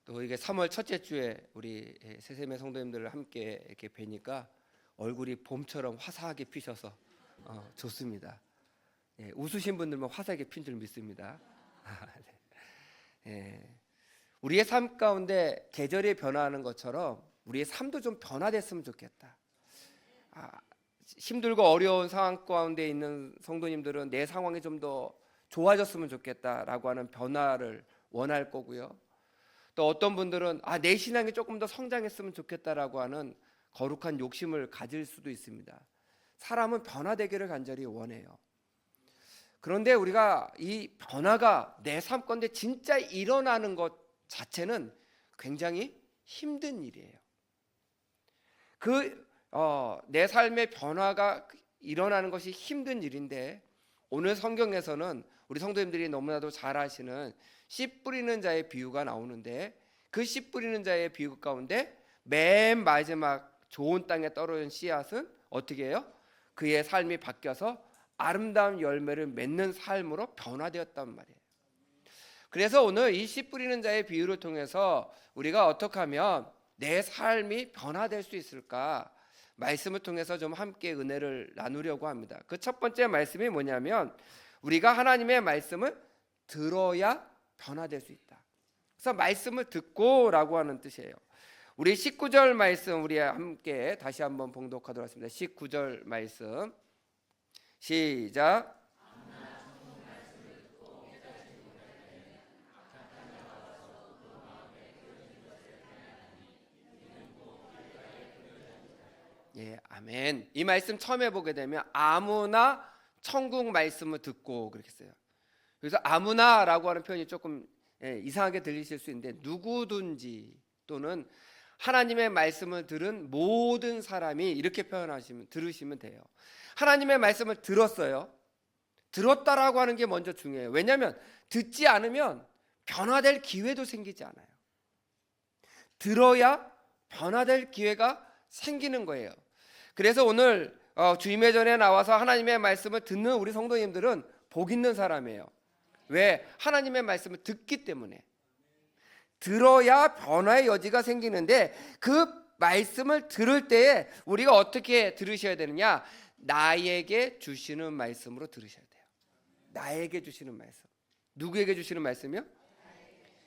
또 이게 3월 첫째 주에 우리 세세매 성도님들을 함께 이렇게 뵈니까 얼굴이 봄처럼 화사하게 피셔서 좋습니다. 예, 웃으신 분들만 화사하게 핀 줄 믿습니다. 네. 예, 우리의 삶 가운데 계절이 변화하는 것처럼 우리의 삶도 좀 변화됐으면 좋겠다. 힘들고 어려운 상황 가운데 있는 성도님들은 내 상황이 좀 더 좋아졌으면 좋겠다라고 하는 변화를 원할 거고요. 또 어떤 분들은 내 신앙이 조금 더 성장했으면 좋겠다라고 하는 거룩한 욕심을 가질 수도 있습니다. 사람은 변화되기를 간절히 원해요. 그런데 우리가 이 변화가 내 삶 가운데 진짜 일어나는 것 자체는 굉장히 힘든 일이에요. 내 삶의 변화가 일어나는 것이 힘든 일인데, 오늘 성경에서는 우리 성도님들이 너무나도 잘 아시는 씨 뿌리는 자의 비유가 나오는데, 그 씨 뿌리는 자의 비유 가운데 맨 마지막 좋은 땅에 떨어진 씨앗은 어떻게 해요? 그의 삶이 바뀌어서 아름다운 열매를 맺는 삶으로 변화되었단 말이에요. 그래서 오늘 이 씨 뿌리는 자의 비유를 통해서 우리가 어떻게 하면 내 삶이 변화될 수 있을까, 말씀을 통해서 좀 함께 은혜를 나누려고 합니다. 그 첫 번째 말씀이 뭐냐면, 우리가 하나님의 말씀을 들어야 변화될 수 있다. 그래서 말씀을 듣고라고 하는 뜻이에요. 우리 19절 말씀 우리 함께 다시 한번 봉독하도록 하겠습니다. 19절 말씀 시작. 예, 아멘. 이 말씀 처음에 보게 되면 아무나 천국 말씀을 듣고 그렇게 써요. 그래서 아무나라고 하는 표현이 조금 이상하게 들리실 수 있는데, 누구든지 또는 하나님의 말씀을 들은 모든 사람이 이렇게 들으시면 돼요. 하나님의 말씀을 들었어요. 들었다라고 하는 게 먼저 중요해요. 왜냐하면 듣지 않으면 변화될 기회도 생기지 않아요. 들어야 변화될 기회가 생기는 거예요. 그래서 오늘 주임의 전에 나와서 하나님의 말씀을 듣는 우리 성도님들은 복 있는 사람이에요. 왜? 하나님의 말씀을 듣기 때문에. 들어야 변화의 여지가 생기는데, 그 말씀을 들을 때에 우리가 어떻게 들으셔야 되느냐? 나에게 주시는 말씀으로 들으셔야 돼요. 나에게 주시는 말씀. 누구에게 주시는 말씀이요?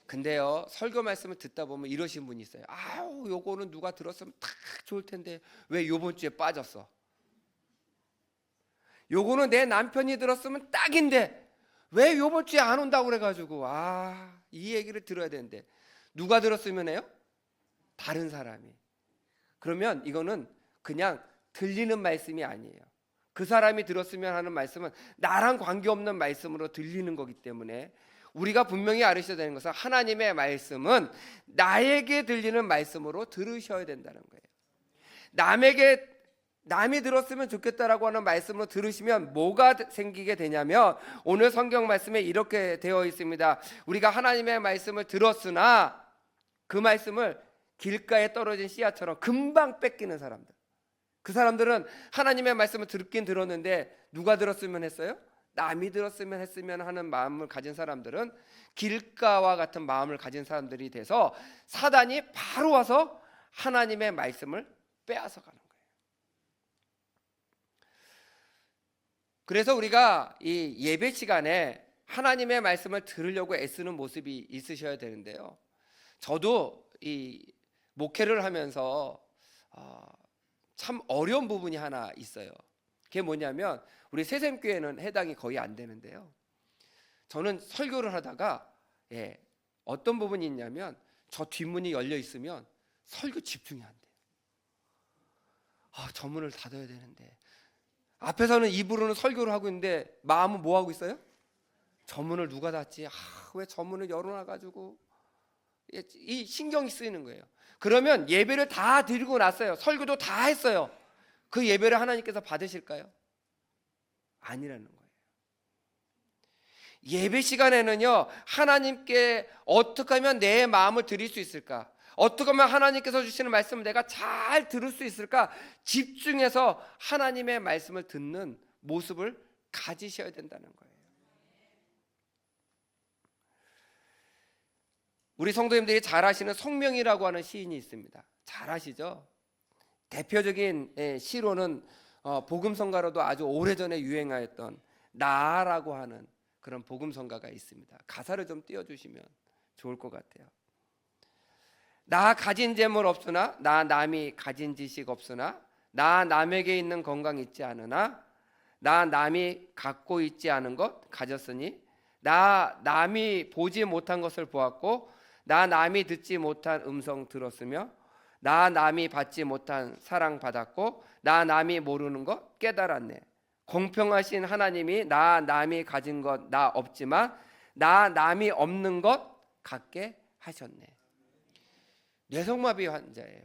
근데요, 설교 말씀을 듣다 보면 이러신 분이 있어요. 요거는 누가 들었으면 딱 좋을 텐데 왜 요번 주에 빠졌어? 요거는 내 남편이 들었으면 딱인데 왜 요번 주에 안 온다고 그래가지고 이 얘기를 들어야 되는데, 누가 들었으면 해요? 다른 사람이. 그러면 이거는 그냥 들리는 말씀이 아니에요. 그 사람이 들었으면 하는 말씀은 나랑 관계없는 말씀으로 들리는 거기 때문에 우리가 분명히 알으셔야 되는 것은, 하나님의 말씀은 나에게 들리는 말씀으로 들으셔야 된다는 거예요. 남이 들었으면 좋겠다라고 하는 말씀으로 들으시면 뭐가 생기게 되냐면, 오늘 성경 말씀에 이렇게 되어 있습니다. 우리가 하나님의 말씀을 들었으나 그 말씀을 길가에 떨어진 씨앗처럼 금방 뺏기는 사람들, 그 사람들은 하나님의 말씀을 듣긴 들었는데 누가 들었으면 했어요? 남이 들었으면 했으면 하는 마음을 가진 사람들은 길가와 같은 마음을 가진 사람들이 돼서 사단이 바로 와서 하나님의 말씀을 빼앗아 가는 거예요. 그래서 우리가 이 예배 시간에 하나님의 말씀을 들으려고 애쓰는 모습이 있으셔야 되는데요, 저도 이 목회를 하면서 참 어려운 부분이 하나 있어요. 그게 뭐냐면, 우리 새샘교회는 해당이 거의 안 되는데요, 저는 설교를 하다가 어떤 부분이 있냐면, 저 뒷문이 열려 있으면 설교 집중이 안 돼요. 저 문을 닫아야 되는데, 앞에서는 입으로는 설교를 하고 있는데 마음은 뭐 하고 있어요? 저 문을 누가 닫지? 왜 저 문을 열어놔가지고 이 신경이 쓰이는 거예요. 그러면 예배를 다 드리고 났어요. 설교도 다 했어요. 그 예배를 하나님께서 받으실까요? 아니라는 거예요. 예배 시간에는요, 하나님께 어떻게 하면 내 마음을 드릴 수 있을까? 어떻게 하면 하나님께서 주시는 말씀을 내가 잘 들을 수 있을까? 집중해서 하나님의 말씀을 듣는 모습을 가지셔야 된다는 거예요. 우리 성도님들이 잘 아시는 송명이라고 하는 시인이 있습니다. 잘 아시죠? 대표적인 시로는 복음성가로도 아주 오래전에 유행하였던 나라고 하는 그런 복음성가가 있습니다. 가사를 좀 띄워주시면 좋을 것 같아요. 나 가진 재물 없으나, 나 남이 가진 지식 없으나, 나 남에게 있는 건강 있지 않으나, 나 남이 갖고 있지 않은 것 가졌으니, 나 남이 보지 못한 것을 보았고, 나 남이 듣지 못한 음성 들었으며, 나 남이 받지 못한 사랑 받았고, 나 남이 모르는 것 깨달았네. 공평하신 하나님이 나 남이 가진 것 나 없지만 나 남이 없는 것 갖게 하셨네. 뇌성마비 환자예요.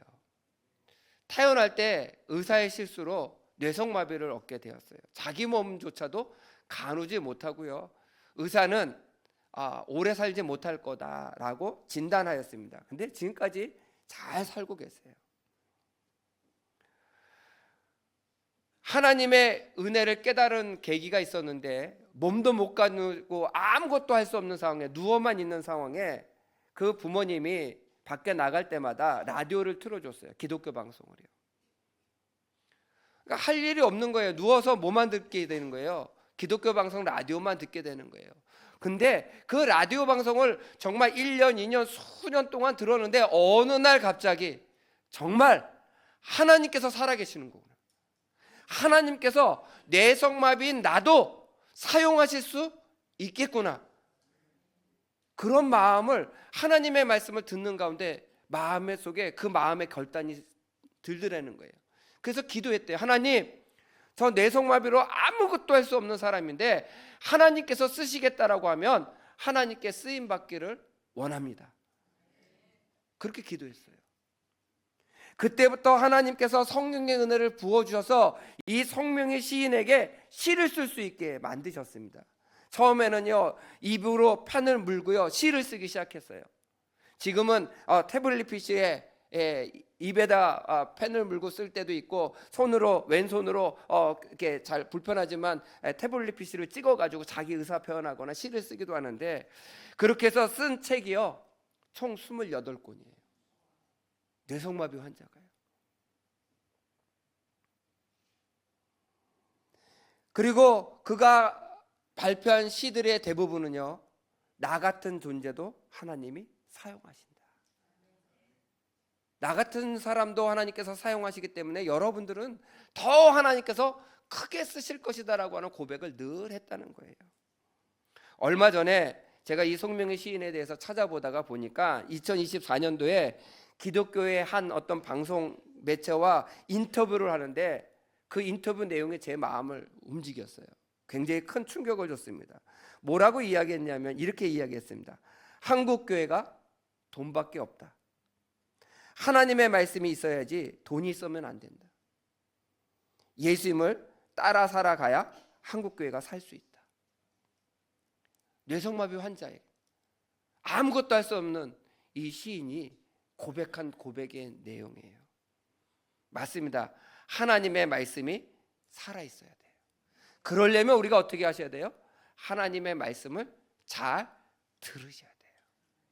태어날 때 의사의 실수로 뇌성마비를 얻게 되었어요. 자기 몸조차도 가누지 못하고요. 의사는 오래 살지 못할 거다라고 진단하였습니다. 근데 지금까지 잘 살고 계세요. 하나님의 은혜를 깨달은 계기가 있었는데 몸도 못 가누고 아무것도 할 수 없는 상황에 누워만 있는 상황에 그 부모님이 밖에 나갈 때마다 라디오를 틀어줬어요. 기독교 방송을요. 그러니까 할 일이 없는 거예요. 누워서 뭐만 듣게 되는 거예요. 기독교 방송 라디오만 듣게 되는 거예요. 근데 그 라디오 방송을 정말 1년, 2년, 수년 동안 들었는데 어느 날 갑자기 정말 하나님께서 살아계시는 거구나. 하나님께서 뇌성마비인 나도 사용하실 수 있겠구나. 그런 마음을 하나님의 말씀을 듣는 가운데 마음의 속에 그 마음의 결단이 들더라는 거예요. 그래서 기도했대요. 하나님, 저 뇌성마비로 아무것도 할 수 없는 사람인데 하나님께서 쓰시겠다라고 하면 하나님께 쓰임 받기를 원합니다. 그렇게 기도했어요. 그때부터 하나님께서 성령의 은혜를 부어주셔서 이 성명의 시인에게 시를 쓸 수 있게 만드셨습니다. 처음에는요 입으로 펜을 물고요 시를 쓰기 시작했어요. 지금은 태블릿 PC에 입에다 펜을 물고 쓸 때도 있고 손으로 왼손으로 이렇게 잘 불편하지만 태블릿 PC를 찍어가지고 자기 의사 표현하거나 시를 쓰기도 하는데 그렇게 해서 쓴 책이요 총 28권이에요. 뇌성마비 환자가요. 그리고 그가 발표한 시들의 대부분은요 나 같은 존재도 하나님이 사용하신다. 나 같은 사람도 하나님께서 사용하시기 때문에 여러분들은 더 하나님께서 크게 쓰실 것이다라고 하는 고백을 늘 했다는 거예요. 얼마 전에 제가 이 송명의 시인에 대해서 찾아보다가 보니까 2024년도에 기독교의 한 어떤 방송 매체와 인터뷰를 하는데 그 인터뷰 내용이 제 마음을 움직였어요. 굉장히 큰 충격을 줬습니다. 뭐라고 이야기했냐면 이렇게 이야기했습니다. 한국 교회가 돈밖에 없다. 하나님의 말씀이 있어야지 돈이 있으면 안 된다. 예수님을 따라 살아가야 한국 교회가 살 수 있다. 뇌성마비 환자에게 아무것도 할 수 없는 이 시인이 고백한 고백의 내용이에요. 맞습니다. 하나님의 말씀이 살아있어야 돼요. 그러려면 우리가 어떻게 하셔야 돼요? 하나님의 말씀을 잘 들으셔야 돼요.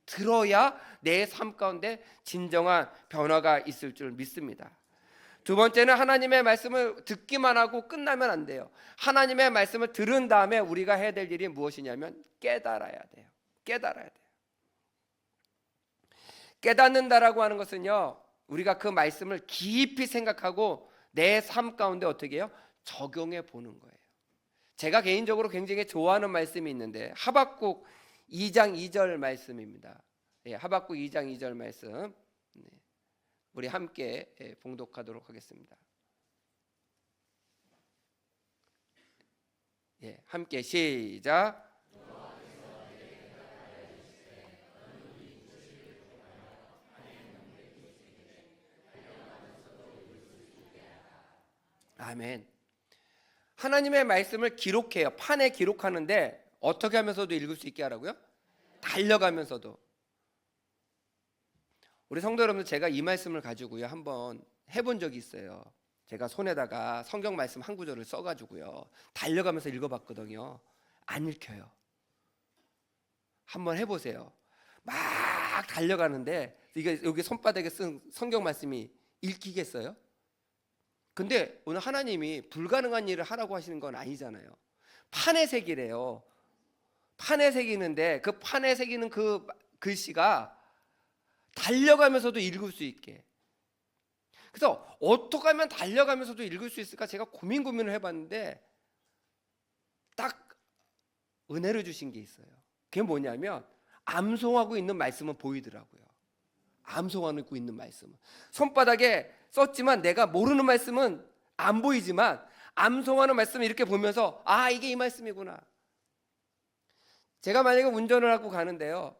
들어야 내 삶 가운데 진정한 변화가 있을 줄 믿습니다. 두 번째는 하나님의 말씀을 듣기만 하고 끝나면 안 돼요. 하나님의 말씀을 들은 다음에 우리가 해야 될 일이 무엇이냐면 깨달아야 돼요. 깨달아야 돼요. 깨닫는다라고 하는 것은요 우리가 그 말씀을 깊이 생각하고 내 삶 가운데 어떻게 해요? 적용해 보는 거예요. 제가 개인적으로 굉장히 좋아하는 말씀이 있는데 하박국 2장 2절 말씀입니다. 하박국 2장 2절 말씀 우리 함께 봉독하도록 하겠습니다. 함께 시작. 아멘. 하나님의 말씀을 기록해요. 판에 기록하는데 어떻게 하면서도 읽을 수 있게 하라고요? 달려가면서도. 우리 성도 여러분들 제가 이 말씀을 가지고요 한번 해본 적이 있어요. 제가 손에다가 성경 말씀 한 구절을 써가지고요 달려가면서 읽어봤거든요. 안 읽혀요. 한번 해보세요. 막 달려가는데 이게 여기 손바닥에 쓴 성경 말씀이 읽히겠어요? 근데 오늘 하나님이 불가능한 일을 하라고 하시는 건 아니잖아요. 판에 새기래요. 판에 새기는데 그 판에 새기는 그 글씨가 달려가면서도 읽을 수 있게. 그래서 어떻게 하면 달려가면서도 읽을 수 있을까 제가 고민을 해봤는데 딱 은혜를 주신 게 있어요. 그게 뭐냐면 암송하고 있는 말씀은 보이더라고요. 암송하고 있는 말씀은 손바닥에 썼지만 내가 모르는 말씀은 안 보이지만 암송하는 말씀을 이렇게 보면서 아 이게 이 말씀이구나. 제가 만약에 운전을 하고 가는데요,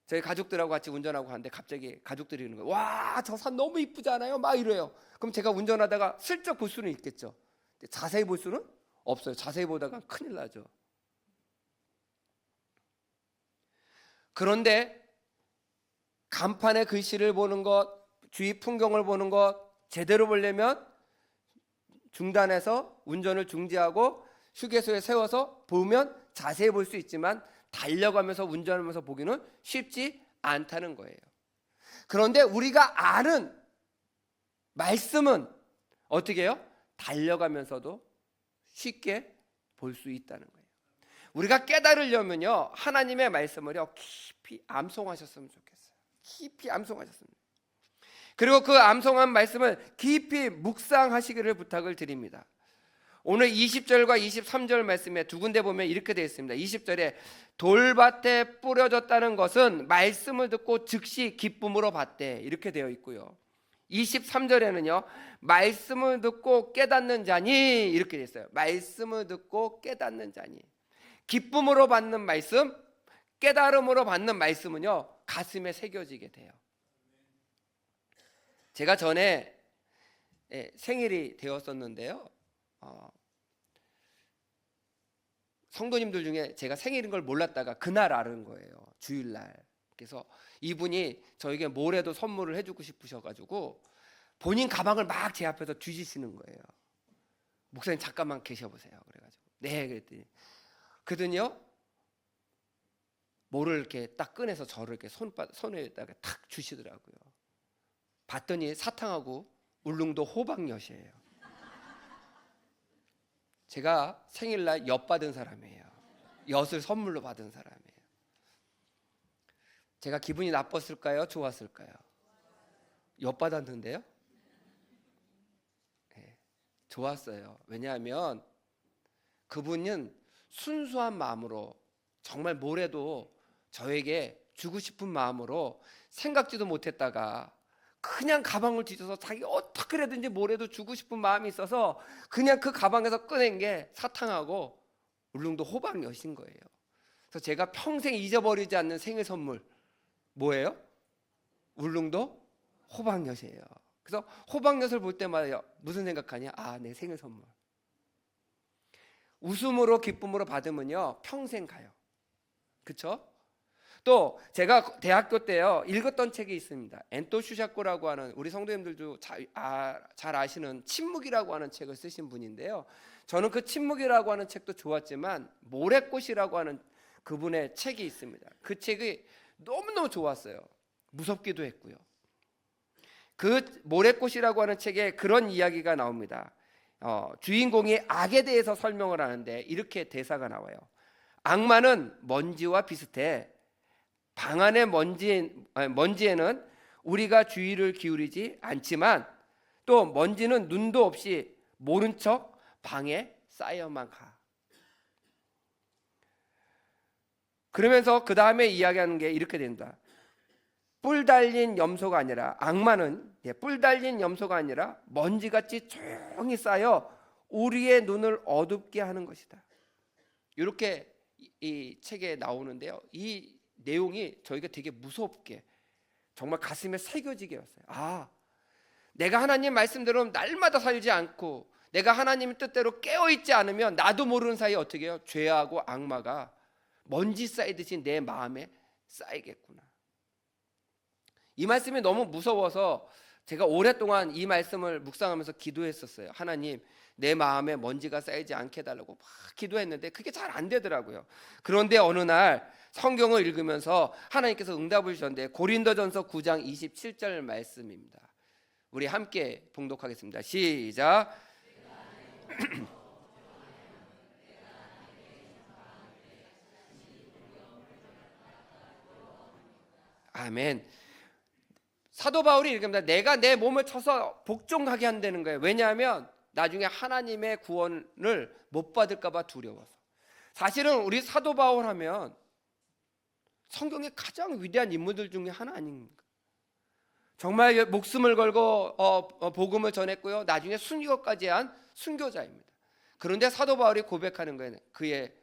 저희 가족들하고 같이 운전하고 가는데 갑자기 가족들이 이러는 거예요. 와, 저 산 너무 이쁘지 않아요? 막 이래요. 그럼 제가 운전하다가 슬쩍 볼 수는 있겠죠. 자세히 볼 수는 없어요. 자세히 보다가 큰일 나죠. 그런데 간판에 글씨를 보는 것, 주위 풍경을 보는 것 제대로 보려면 중단해서 운전을 중지하고 휴게소에 세워서 보면 자세히 볼 수 있지만 달려가면서 운전하면서 보기는 쉽지 않다는 거예요. 그런데 우리가 아는 말씀은 어떻게 해요? 달려가면서도 쉽게 볼 수 있다는 거예요. 우리가 깨달으려면요, 하나님의 말씀을요 깊이 암송하셨으면 좋겠어요. 깊이 암송하셨습니다. 그리고 그 암송한 말씀을 깊이 묵상하시기를 부탁을 드립니다. 오늘 20절과 23절 말씀에 두 군데 보면 이렇게 되어 있습니다. 20절에 돌밭에 뿌려졌다는 것은 말씀을 듣고 즉시 기쁨으로 받되 이렇게 되어 있고요. 23절에는요 말씀을 듣고 깨닫는 자니 이렇게 되어 있어요. 말씀을 듣고 깨닫는 자니. 기쁨으로 받는 말씀, 깨달음으로 받는 말씀은요 가슴에 새겨지게 돼요. 제가 전에 생일이 되었었는데요, 성도님들 중에 제가 생일인 걸 몰랐다가 그날 알은 거예요. 주일날. 그래서 이분이 저에게 뭐라도 선물을 해주고 싶으셔가지고 본인 가방을 막 제 앞에서 뒤지시는 거예요. 목사님 잠깐만 계셔보세요. 그래가지고 네 그랬더니요 뭐를 이렇게 딱 꺼내서 저를 이렇게 손에다가 탁 주시더라고요. 봤더니 사탕하고 울릉도 호박엿이에요. 제가 생일날 엿 받은 사람이에요. 엿을 선물로 받은 사람이에요. 제가 기분이 나빴을까요? 좋았을까요? 엿 받았는데요. 네, 좋았어요. 왜냐하면 그분은 순수한 마음으로 정말 뭐래도 저에게 주고 싶은 마음으로 생각지도 못했다가 그냥 가방을 뒤져서 자기 어떻게라든지 뭐래도 주고 싶은 마음이 있어서 그냥 그 가방에서 꺼낸 게 사탕하고 울릉도 호박엿인 거예요. 그래서 제가 평생 잊어버리지 않는 생일 선물 뭐예요? 울릉도 호박엿이에요. 그래서 호박엿을 볼 때마다 무슨 생각하냐? 아, 내 생일 선물. 웃음으로 기쁨으로 받으면요 평생 가요. 그렇죠? 또 제가 대학교 때요 읽었던 책이 있습니다. 앤토 슈샤코라고 하는, 우리 성도님들도 잘 아시는 침묵이라고 하는 책을 쓰신 분인데요, 저는 그 침묵이라고 하는 책도 좋았지만 모래꽃이라고 하는 그분의 책이 있습니다. 그 책이 너무너무 좋았어요. 무섭기도 했고요. 그 모래꽃이라고 하는 책에 그런 이야기가 나옵니다. 주인공이 악에 대해서 설명을 하는데 이렇게 대사가 나와요. 악마는 먼지와 비슷해. 방 안의 먼지에는 우리가 주의를 기울이지 않지만 또 먼지는 눈도 없이 모른 척 방에 쌓여만 가. 그러면서 그 다음에 이야기하는 게 이렇게 된다. 뿔 달린 염소가 아니라, 악마는 뿔 달린 염소가 아니라 먼지같이 조용히 쌓여 우리의 눈을 어둡게 하는 것이다. 이렇게 이 책에 나오는데요, 이 내용이 저희가 되게 무섭게 정말 가슴에 새겨지게 했어요. 아, 내가 하나님 말씀대로 날마다 살지 않고 내가 하나님의 뜻대로 깨어있지 않으면 나도 모르는 사이에 어떻게 해요? 죄하고 악마가 먼지 쌓이듯이 내 마음에 쌓이겠구나. 이 말씀이 너무 무서워서 제가 오랫동안 이 말씀을 묵상하면서 기도했었어요. 하나님, 내 마음에 먼지가 쌓이지 않게 해달라고 막 기도했는데 그게 잘 안 되더라고요. 그런데 어느 날 성경을 읽으면서 하나님께서 응답을 주셨는데 고린도전서 9장 27절 말씀입니다. 우리 함께 봉독하겠습니다. 시작. 아멘. 사도 바울이 이렇게 합니다. 내가 내 몸을 쳐서 복종하게 한다는 거예요. 왜냐하면 나중에 하나님의 구원을 못 받을까 봐 두려워서. 사실은 우리 사도 바울 하면 성경의 가장 위대한 인물들 중에 하나 아닙니까? 정말 목숨을 걸고 복음을 전했고요. 나중에 순교까지 한 순교자입니다. 그런데 사도 바울이 고백하는 거예요. 그의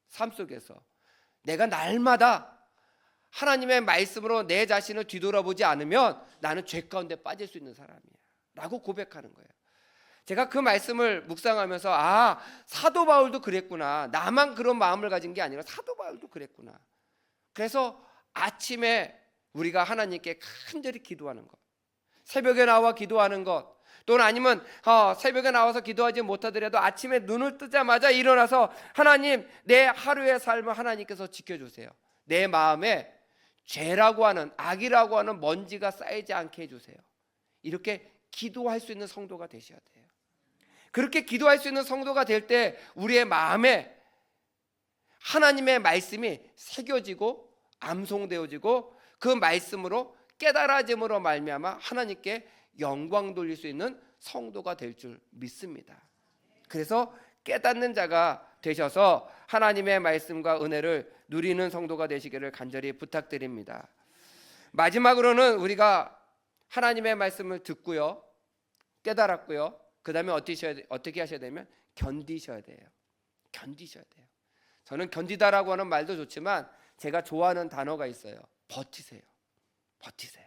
삶 속에서 내가 날마다 하나님의 말씀으로 내 자신을 뒤돌아보지 않으면 나는 죄 가운데 빠질 수 있는 사람이야 라고 고백하는 거예요. 제가 그 말씀을 묵상하면서 사도 바울도 그랬구나. 나만 그런 마음을 가진 게 아니라 사도 바울도 그랬구나. 그래서 아침에 우리가 하나님께 간절히 기도하는 것, 새벽에 나와 기도하는 것, 또는 아니면 새벽에 나와서 기도하지 못하더라도 아침에 눈을 뜨자마자 일어나서 하나님, 내 하루의 삶을 하나님께서 지켜주세요. 내 마음에 죄라고 하는, 악이라고 하는 먼지가 쌓이지 않게 해주세요. 이렇게 기도할 수 있는 성도가 되셔야 돼요. 그렇게 기도할 수 있는 성도가 될 때 우리의 마음에 하나님의 말씀이 새겨지고 암송되어지고 그 말씀으로 깨달아짐으로 말미암아 하나님께 영광 돌릴 수 있는 성도가 될 줄 믿습니다. 그래서 깨닫는 자가 되셔서 하나님의 말씀과 은혜를 누리는 성도가 되시기를 간절히 부탁드립니다. 마지막으로는 우리가 하나님의 말씀을 듣고요, 깨달았고요, 그 다음에 어떻게 하셔야 되면 견디셔야 돼요. 견디셔야 돼요. 저는 견디다라고 하는 말도 좋지만 제가 좋아하는 단어가 있어요. 버티세요. 버티세요.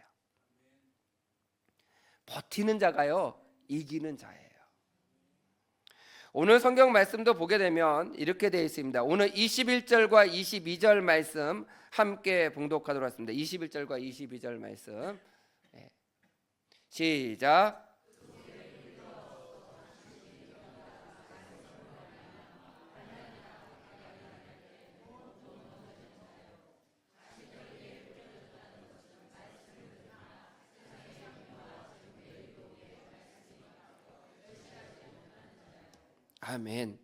버티는 자가요, 이기는 자예요. 오늘 성경 말씀도 보게 되면 이렇게 되어 있습니다. 오늘 21절과 22절 말씀 함께 봉독하도록 하겠습니다. 21절과 22절 말씀 시작. 아멘.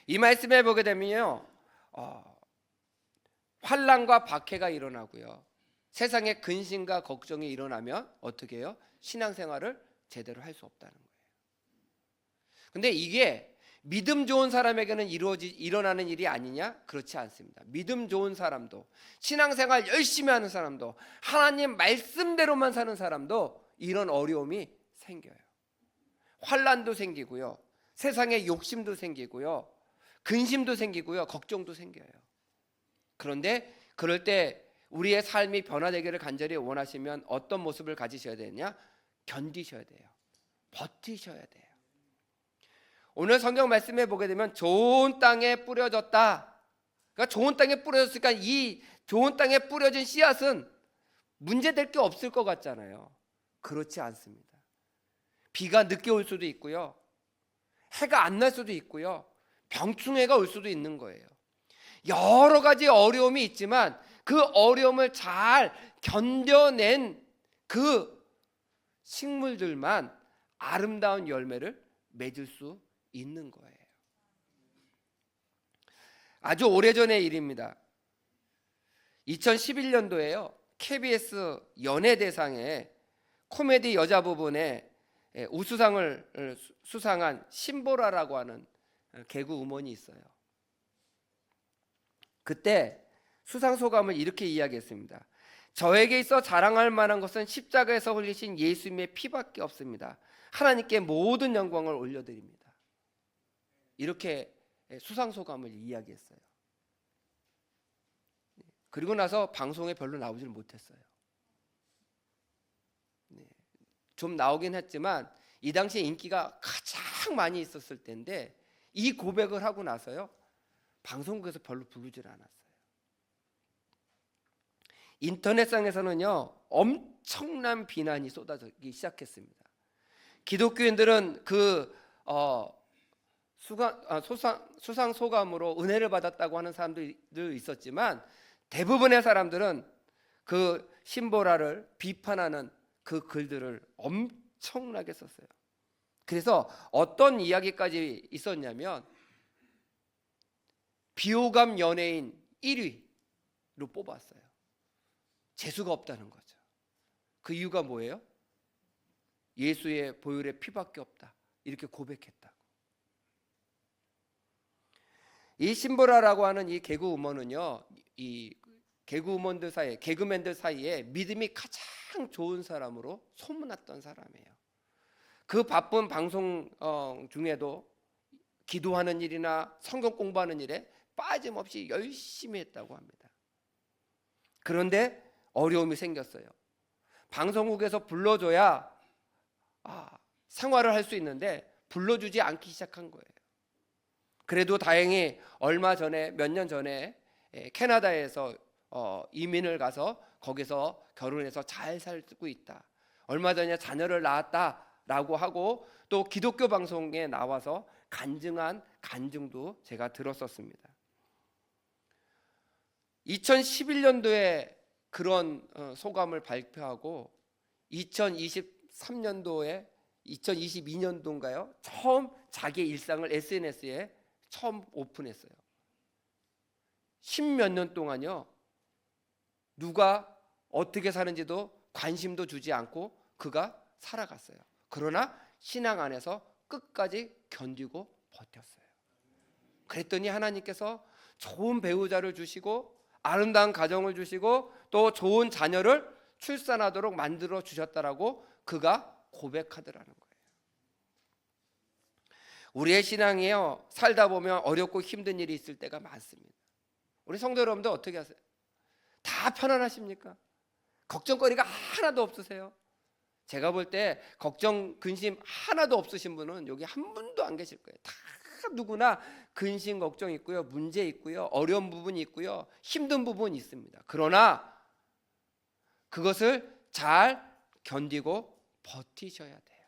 이 말씀에 보게 되면요, 환난과 박해가 일어나고요, 세상에 근심과 걱정이 일어나면 어떻게 해요? 신앙생활을 제대로 할 수 없다는 거예요. 근데 이게 믿음 좋은 사람에게는 일어나는 일이 아니냐? 그렇지 않습니다. 믿음 좋은 사람도, 신앙생활 열심히 하는 사람도, 하나님 말씀대로만 사는 사람도 이런 어려움이 생겨요. 환난도 생기고요, 세상에 욕심도 생기고요, 근심도 생기고요, 걱정도 생겨요. 그런데 그럴 때 우리의 삶이 변화되기를 간절히 원하시면 어떤 모습을 가지셔야 되느냐? 견디셔야 돼요. 버티셔야 돼요. 오늘 성경 말씀에 보게 되면 좋은 땅에 뿌려졌다. 그러니까 좋은 땅에 뿌려졌으니까 이 좋은 땅에 뿌려진 씨앗은 문제될 게 없을 것 같잖아요. 그렇지 않습니다. 비가 늦게 올 수도 있고요, 해가 안 날 수도 있고요, 병충해가 올 수도 있는 거예요. 여러 가지 어려움이 있지만 그 어려움을 잘 견뎌낸 그 식물들만 아름다운 열매를 맺을 수 있는 거예요. 아주 오래전의 일입니다. 2011년도에요 KBS 연예대상에 코미디 여자 부분에 우수상을 수상한 신보라라고 하는 개그 우먼이 있어요. 그때 수상 소감을 이렇게 이야기했습니다. 저에게 있어 자랑할 만한 것은 십자가에서 흘리신 예수님의 피밖에 없습니다. 하나님께 모든 영광을 올려드립니다. 이렇게 수상 소감을 이야기했어요. 그리고 나서 방송에 별로 나오질 못했어요. 좀 나오긴 했지만 이 당시에 인기가 가장 많이 있었을 때인데 이 고백을 하고 나서요, 방송국에서 별로 부르질 않았어요. 인터넷상에서는요 엄청난 비난이 쏟아지기 시작했습니다. 기독교인들은 그 수상 소감으로 은혜를 받았다고 하는 사람들도 있었지만 대부분의 사람들은 그 신보라를 비판하는 그 글들을 엄청나게 썼어요. 그래서 어떤 이야기까지 있었냐면 비호감 연예인 1위로 뽑았어요. 재수가 없다는 거죠. 그 이유가 뭐예요? 예수의 보혈의 피밖에 없다, 이렇게 고백했다. 이 신보라라고 하는 이 개그우먼은요, 이 개그우먼들 사이에, 개그맨들 사이에 믿음이 가장 좋은 사람으로 소문났던 사람이에요. 그 바쁜 방송 중에도 기도하는 일이나 성경 공부하는 일에 빠짐없이 열심히 했다고 합니다. 그런데 어려움이 생겼어요. 방송국에서 불러줘야 생활을 할 수 있는데 불러주지 않기 시작한 거예요. 그래도 다행히 얼마 전에, 몇 년 전에 캐나다에서 이민을 가서 거기서 결혼해서 잘 살고 있다, 얼마 전에 자녀를 낳았다라고 하고 또 기독교 방송에 나와서 간증한 간증도 제가 들었었습니다. 2011년도에 그런 소감을 발표하고 2023년도에 2022년도인가요? 처음 자기의 일상을 SNS에 처음 오픈했어요. 10몇 년 동안요, 누가 어떻게 사는지도 관심도 주지 않고 그가 살아갔어요. 그러나 신앙 안에서 끝까지 견디고 버텼어요. 그랬더니 하나님께서 좋은 배우자를 주시고 아름다운 가정을 주시고 또 좋은 자녀를 출산하도록 만들어 주셨다라고 그가 고백하더라는 거예요. 우리의 신앙이요, 살다 보면 어렵고 힘든 일이 있을 때가 많습니다. 우리 성도 여러분들 어떻게 하세요? 다 편안하십니까? 걱정거리가 하나도 없으세요? 제가 볼 때 걱정, 근심 하나도 없으신 분은 여기 한 분도 안 계실 거예요. 다 누구나 근심, 걱정 있고요, 문제 있고요, 어려운 부분이 있고요, 힘든 부분이 있습니다. 그러나 그것을 잘 견디고 버티셔야 돼요.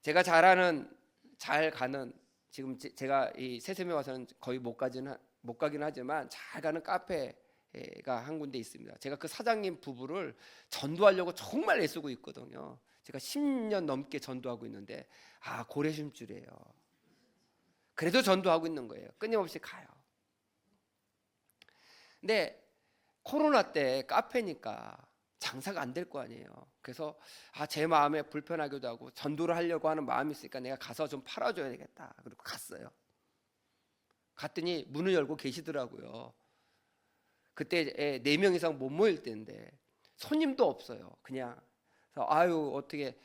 제가 잘 가는, 지금 제가 이 세샘에 와서는 거의 못 가긴 하지만 잘 가는 카페가 한 군데 있습니다. 제가 그 사장님 부부를 전도하려고 정말 애쓰고 있거든요. 제가 10년 넘게 전도하고 있는데 고래심줄이에요. 그래도 전도하고 있는 거예요. 끊임없이 가요. 근데 코로나 때 카페니까 장사가 안 될 거 아니에요. 그래서 제 마음에 불편하기도 하고 전도를 하려고 하는 마음이 있으니까 내가 가서 좀 팔아줘야 되겠다. 그리고 갔어요. 갔더니 문을 열고 계시더라고요. 그때 4명 이상 못 모일 때인데 손님도 없어요. 그냥 그래서 어떻게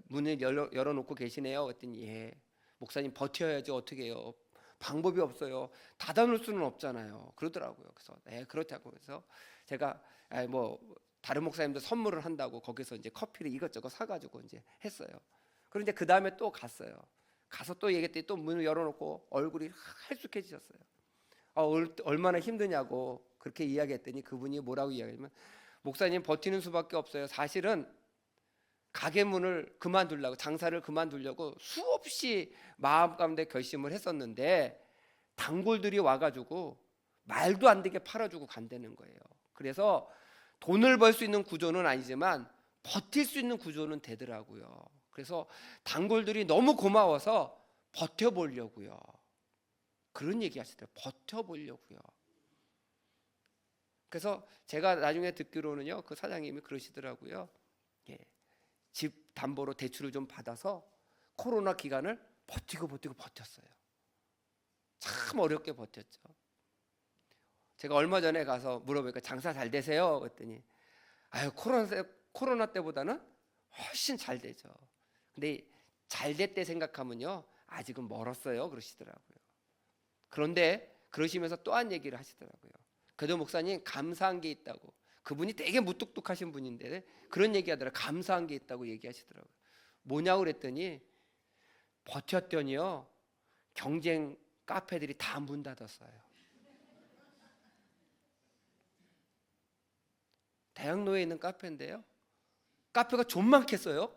문을 열어놓고 계시네요. 그랬더니 예, 목사님 버텨야지, 어떻게 해요? 방법이 없어요. 닫아놓을 수는 없잖아요. 그러더라고요. 그래서 네, 그렇다고 해서 제가 뭐 다른 목사님도 선물을 한다고 거기서 이제 커피를 이것저것 사가지고 이제 했어요. 그런데 그 다음에 또 갔어요. 가서 또 얘기했더니 또 문을 열어놓고 얼굴이 할쑥해지셨어요. 얼마나 힘드냐고 그렇게 이야기했더니 그분이 뭐라고 이야기하냐면, 목사님 버티는 수밖에 없어요. 사실은 가게 문을 그만두려고, 장사를 그만두려고 수없이 마음 가운데 결심을 했었는데 단골들이 와가지고 말도 안 되게 팔아주고 간다는 거예요. 그래서 돈을 벌 수 있는 구조는 아니지만 버틸 수 있는 구조는 되더라고요. 그래서 단골들이 너무 고마워서 버텨보려고요. 그런 얘기 하시더라고요. 버텨보려고요. 그래서 제가 나중에 듣기로는요, 그 사장님이 그러시더라고요. 예, 집 담보로 대출을 좀 받아서 코로나 기간을 버티고 버텼어요. 참 어렵게 버텼죠. 제가 얼마 전에 가서 물어보니까 장사 잘 되세요? 그랬더니 코로나 때보다는 훨씬 잘 되죠. 근데 잘 됐대 생각하면요, 아직은 멀었어요. 그러시더라고요. 그런데 그러시면서 또 한 얘기를 하시더라고요. 그래도 목사님 감사한 게 있다고. 그분이 되게 무뚝뚝하신 분인데 그런 얘기 하더라고요. 감사한 게 있다고 얘기하시더라고요. 뭐냐고 그랬더니 버텼더니요, 경쟁 카페들이 다 문 닫았어요. 대학로에 있는 카페인데요, 카페가 좀 많겠어요.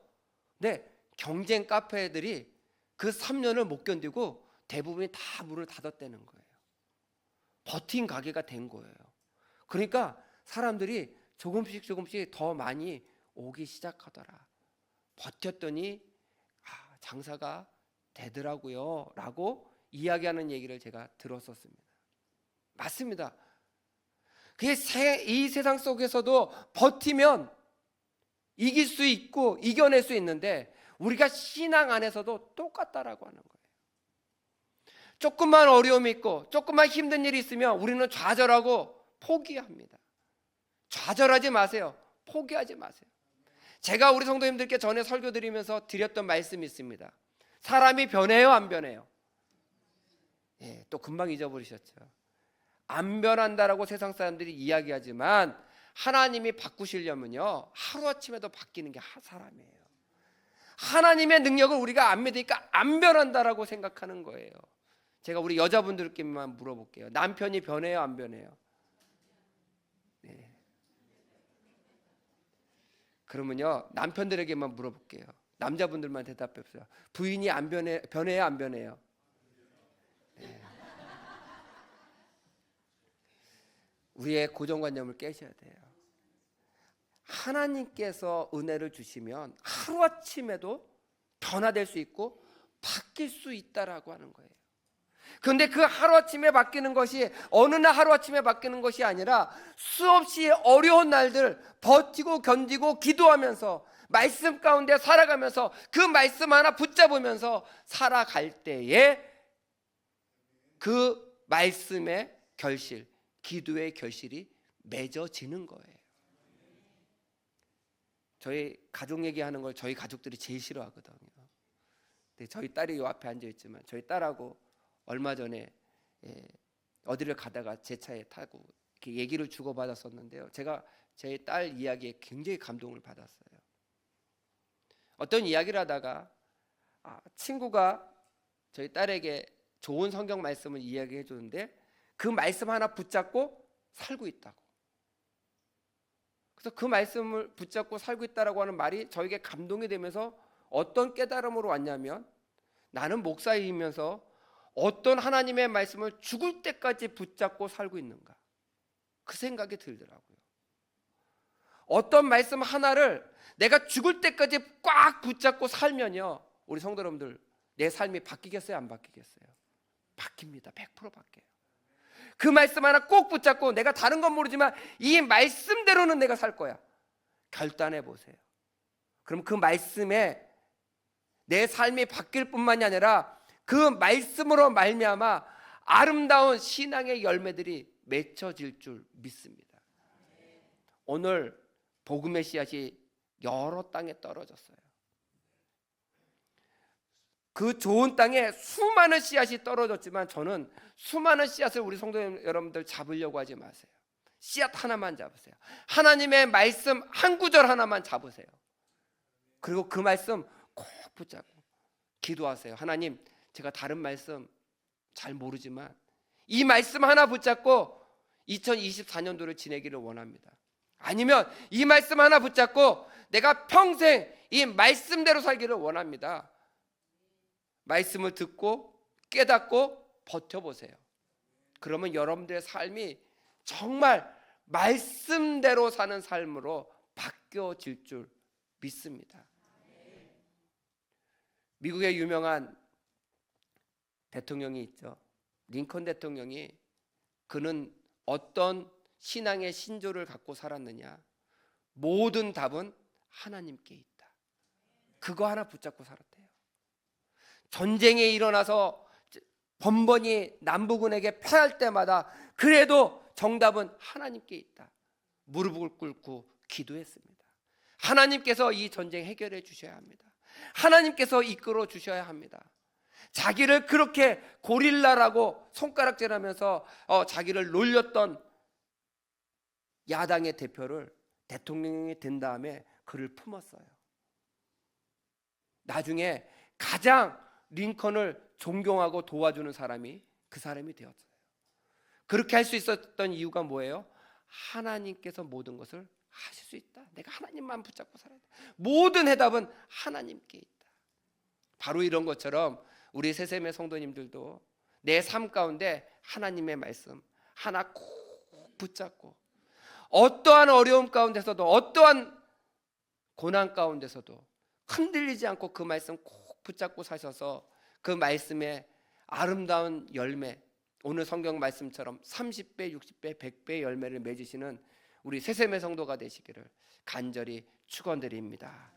근데 경쟁 카페들이 그 3년을 못 견디고 대부분이 다 문을 닫았다는 거예요. 버틴 가게가 된 거예요. 그러니까 사람들이 조금씩 더 많이 오기 시작하더라. 버텼더니 장사가 되더라고요 라고 이야기하는 얘기를 제가 들었었습니다. 맞습니다. 이 세상 속에서도 버티면 이길 수 있고 이겨낼 수 있는데 우리가 신앙 안에서도 똑같다라고 하는 거예요. 조금만 어려움이 있고 조금만 힘든 일이 있으면 우리는 좌절하고 포기합니다. 좌절하지 마세요. 포기하지 마세요. 제가 우리 성도님들께 전에 설교 드리면서 드렸던 말씀이 있습니다. 사람이 변해요, 안 변해요? 예, 또 금방 잊어버리셨죠. 안 변한다라고 세상 사람들이 이야기하지만 하나님이 바꾸시려면요 하루아침에도 바뀌는 게 사람이에요. 하나님의 능력을 우리가 안 믿으니까 안 변한다라고 생각하는 거예요. 제가 우리 여자분들께만 물어볼게요. 남편이 변해요, 안 변해요? 네. 그러면요 남편들에게만 물어볼게요. 남자분들만 대답해 보세요. 부인이 안 변해요, 안 변해요? 네. 우리의 고정관념을 깨셔야 돼요. 하나님께서 은혜를 주시면 하루아침에도 변화될 수 있고 바뀔 수 있다라고 하는 거예요. 그런데 그 하루아침에 바뀌는 것이 어느 날 하루아침에 바뀌는 것이 아니라 수없이 어려운 날들 버티고 견디고 기도하면서 말씀 가운데 살아가면서 그 말씀 하나 붙잡으면서 살아갈 때에 그 말씀의 결실, 기도의 결실이 맺어지는 거예요. 저희 가족 얘기하는 걸 저희 가족들이 제일 싫어하거든요. 근데 저희 딸이 요 앞에 앉아 있지만 저희 딸하고 얼마 전에 어디를 가다가 제 차에 타고 이렇게 얘기를 주고받았었는데요. 제가 제 딸 이야기에 굉장히 감동을 받았어요. 어떤 이야기를 하다가 친구가 저희 딸에게 좋은 성경 말씀을 이야기해 주는데 그 말씀 하나 붙잡고 살고 있다고. 그래서 그 말씀을 붙잡고 살고 있다라고 하는 말이 저에게 감동이 되면서 어떤 깨달음으로 왔냐면 나는 목사이면서 어떤 하나님의 말씀을 죽을 때까지 붙잡고 살고 있는가 그 생각이 들더라고요. 어떤 말씀 하나를 내가 죽을 때까지 꽉 붙잡고 살면요 우리 성도 여러분들 내 삶이 바뀌겠어요, 안 바뀌겠어요? 바뀝니다. 100% 바뀌어요. 그 말씀 하나 꼭 붙잡고 내가 다른 건 모르지만 이 말씀대로는 내가 살 거야. 결단해 보세요. 그럼 그 말씀에 내 삶이 바뀔 뿐만이 아니라 그 말씀으로 말미암아 아름다운 신앙의 열매들이 맺혀질 줄 믿습니다. 오늘 복음의 씨앗이 여러 땅에 떨어졌어요. 그 좋은 땅에 수많은 씨앗이 떨어졌지만 저는 수많은 씨앗을 우리 성도 여러분들 잡으려고 하지 마세요. 씨앗 하나만 잡으세요. 하나님의 말씀 한 구절 하나만 잡으세요. 그리고 그 말씀 꼭 붙잡고 기도하세요. 하나님, 제가 다른 말씀 잘 모르지만 이 말씀 하나 붙잡고 2024년도를 지내기를 원합니다. 아니면 이 말씀 하나 붙잡고 내가 평생 이 말씀대로 살기를 원합니다. 말씀을 듣고 깨닫고 버텨보세요. 그러면 여러분들의 삶이 정말 말씀대로 사는 삶으로 바뀌어질 줄 믿습니다. 미국의 유명한 대통령이 있죠. 링컨 대통령이 그는 어떤 신앙의 신조를 갖고 살았느냐? 모든 답은 하나님께 있다. 그거 하나 붙잡고 살았대요. 전쟁이 일어나서 번번이 남부군에게 패할 때마다 그래도 정답은 하나님께 있다. 무릎을 꿇고 기도했습니다. 하나님께서 이 전쟁 해결해 주셔야 합니다. 하나님께서 이끌어 주셔야 합니다. 자기를 그렇게 고릴라라고 손가락질하면서 자기를 놀렸던 야당의 대표를 대통령이 된 다음에 그를 품었어요. 나중에 가장 링컨을 존경하고 도와주는 사람이 그 사람이 되었어요. 그렇게 할 수 있었던 이유가 뭐예요? 하나님께서 모든 것을 하실 수 있다. 내가 하나님만 붙잡고 살아야 돼. 모든 해답은 하나님께 있다. 바로 이런 것처럼 우리 새샘의 성도님들도 내 삶 가운데 하나님의 말씀 하나 꼭 붙잡고 어떠한 어려움 가운데서도 어떠한 고난 가운데서도 흔들리지 않고 그 말씀 꼭 붙잡고 사셔서 그 말씀의 아름다운 열매, 오늘 성경 말씀처럼 30배, 60배, 100배 열매를 맺으시는 우리 새샘의 성도가 되시기를 간절히 축원드립니다.